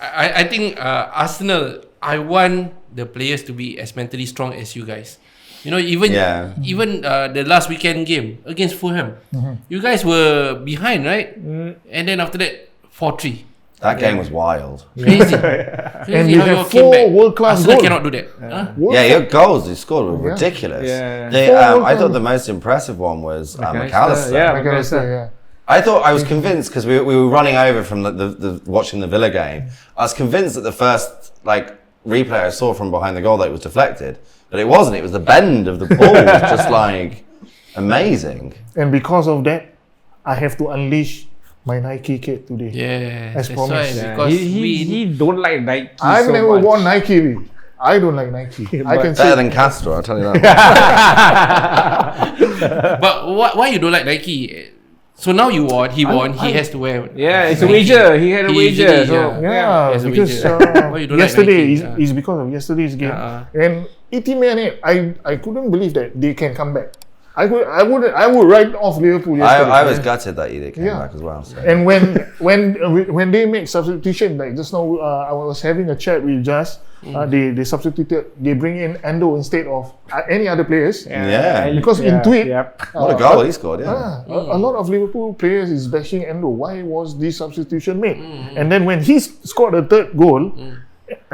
I think Arsenal, I want the players to be as mentally strong as you guys. You know, even the last weekend game against Fulham, you guys were behind, right? And then after that, 4-3. That game was wild. Crazy. And you have 4 world-class Arsenal goals. cannot do that. Your goals you scored were ridiculous. I thought the most impressive one was McAllister. McAllister. I thought I was convinced because we were running over from the watching the Villa game. I was convinced that the first replay I saw from behind the goal that it was deflected, but it wasn't. It was the bend of the ball was just amazing. And because of that, I have to unleash my Nike kit today. Yeah, as promised. Because he don't like Nike. I've so never much. worn Nike. I don't like Nike. I can Better say than Castro, I'll tell you that. But why you don't like Nike? So now you won. He won. He has to wear. Yeah, it's a wager. He had a wager. So because yesterday is because of yesterday's game. And 80 minutes, I couldn't believe that they can come back. I would write off Liverpool yesterday. I was gutted that they came back as well. So. And when they make substitution, like just now, I was having a chat with Jas. They substituted. They bring in Endo instead of any other players. Because in tweet, what a goal he scored! A lot of Liverpool players is bashing Endo. Why was this substitution made? And then when he scored a third goal.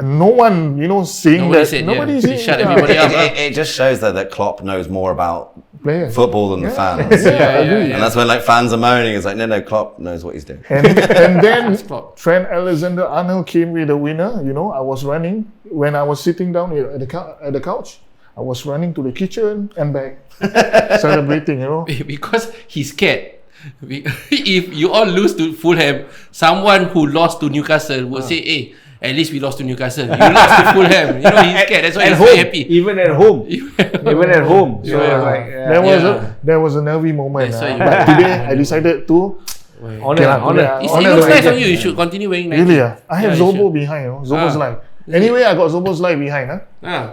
No one, saying nobody that. Said, nobody said, shut everybody up. It just shows that Klopp knows more about players. Football than the fans. And that's when fans are moaning. It's no, Klopp knows what he's doing. And then Trent Alexander-Arnold came with the winner. I was running when I was sitting down at the couch. I was running to the kitchen and back, celebrating. Because he's scared. If you all lose to Fulham, someone who lost to Newcastle would say, "Hey, at least we lost to Newcastle. You lost to Fulham." He's scared. That's why he's very happy. Even at home. Even at home. So there was a nervy moment. But today I decided to honor. It looks nice on you. You should continue wearing Nike. Really? I have Zobo behind. Zobo's live. Anyway, I got Zobo's live behind.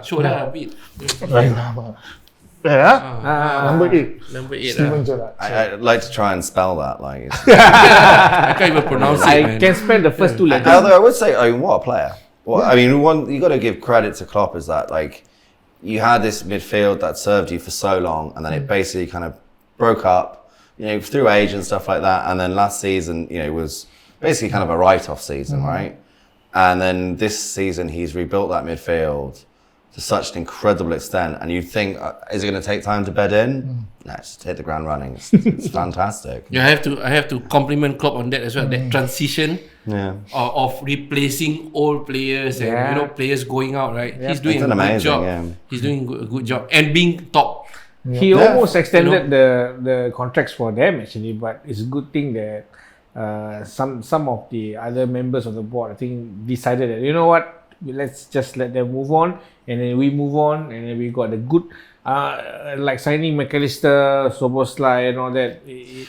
Show that a bit. Number 8. Number 8. Steven Gerrard. I'd like to try and spell that. I can't even pronounce it. I can spell the first 2 letters. Although I would say, what a player. I mean, one you got to give credit to Klopp is that you had this midfield that served you for so long, and then it basically kind of broke up, through age and stuff like that. And then last season, was basically kind of a write-off season, right? And then this season, he's rebuilt that midfield to such an incredible extent, and you'd think, is it going to take time to bed in? No, just hit the ground running. It's fantastic. I have to compliment Klopp on that as well. That transition of replacing old players and players going out. Right, he's doing a good job. He's doing a good job and being top. He almost extended the contracts for them actually, but it's a good thing that some of the other members of the board, I think, decided that let's just let them move on, and then we move on, and then we got the good, like signing McAllister, Szoboszlai, and all that. It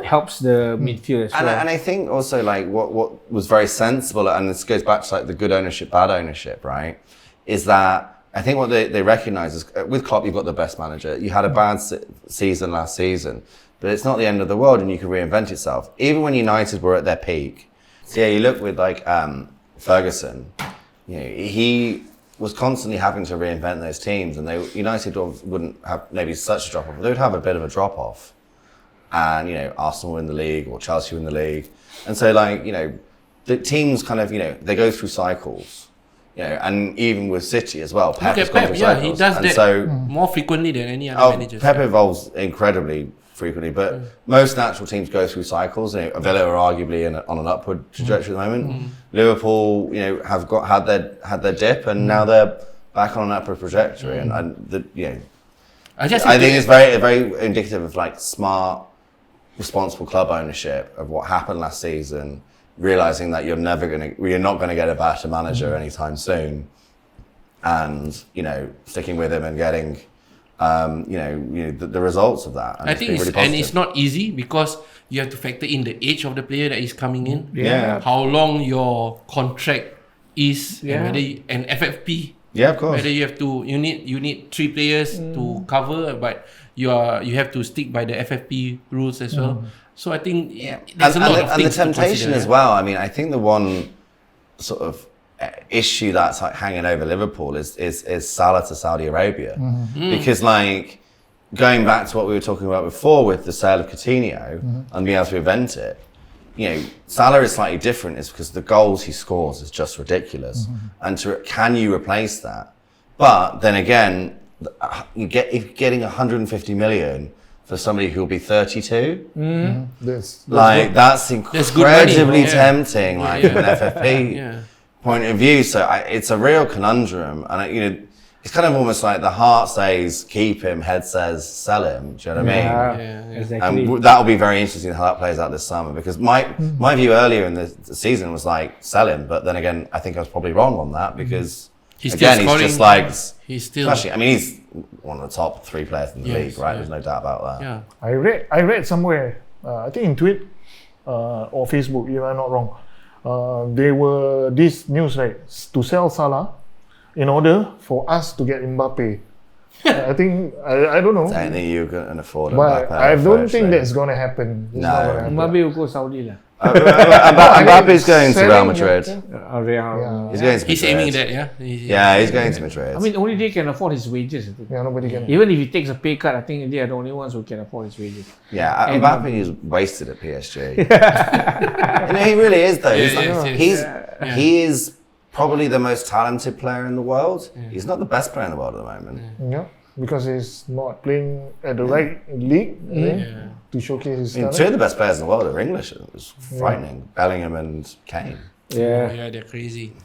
helps the midfield as well. And I think also what was very sensible, and this goes back to the good ownership, bad ownership, right? Is that I think what they recognise is with Klopp, you've got the best manager. You had a bad season last season, but it's not the end of the world, and you can reinvent yourself. Even when United were at their peak, you look with Ferguson. He was constantly having to reinvent those teams, and United wouldn't have maybe such a drop off, but they would have a bit of a drop off, and Arsenal win the league or Chelsea win the league, and so the teams kind of they go through cycles, and even with City as well. Pep has gone through cycles. He does that more frequently than any other managers. Pep evolves incredibly frequently, but most natural teams go through cycles. Villa are arguably on an upward trajectory at the moment. Liverpool, have had their dip, and now they're back on an upward trajectory. And I think it's very indicative of smart, responsible club ownership of what happened last season. Realizing that you're not going to get a better manager anytime soon, and sticking with him and getting. The results of that. And I think it's not easy because you have to factor in the age of the player that is coming in. How long your contract is, and FFP. Yeah, of course. Whether you need 3 players to cover, but you have to stick by the FFP rules as well. So I think there's a lot of things and the temptation to as well. I mean, I think the one sort of issue that's like hanging over Liverpool is Salah to Saudi Arabia, because like going back to what we were talking about before with the sale of Coutinho and being able to event it, you know, Salah is slightly different. Is because the goals he scores is just ridiculous, and can you replace that? But then again, if getting 150 million for somebody who will be 32, that's incredibly tempting, like from an FFP point of view. So it's a real conundrum, and you know, it's kind of almost like the heart says keep him, head says sell him. Do you know what I mean? Exactly. And that'll be very interesting how that plays out this summer, because my view earlier in the season was like sell him, but then again, I think I was probably wrong on that, because he's just like smashing. I mean, he's one of the top 3 players in the league, right? There's no doubt about that. Yeah. I read somewhere, I think in tweet or Facebook, if I'm not wrong, they were this news, right, to sell Salah in order for us to get Mbappe. I think I don't know. I don't think you can afford but Mbappe. I don't think that's gonna happen. It's not gonna happen. Mbappe will go Saudi lah. Mbappe's going to Real Madrid. He's aiming that, he's going to Madrid. I mean, only they can afford his wages, I think. Yeah, nobody can. Even if he takes a pay cut, I think they are the only ones who can afford his wages. Yeah, Mbappe is wasted at PSG. You know, he really is, though. He is probably the most talented player in the world. He's not the best player in the world at the moment. Yeah, because he's not playing at the right league to showcase his talent. 2 of the best players in the world are English. It was frightening. Bellingham and Kane. Yeah, they're crazy.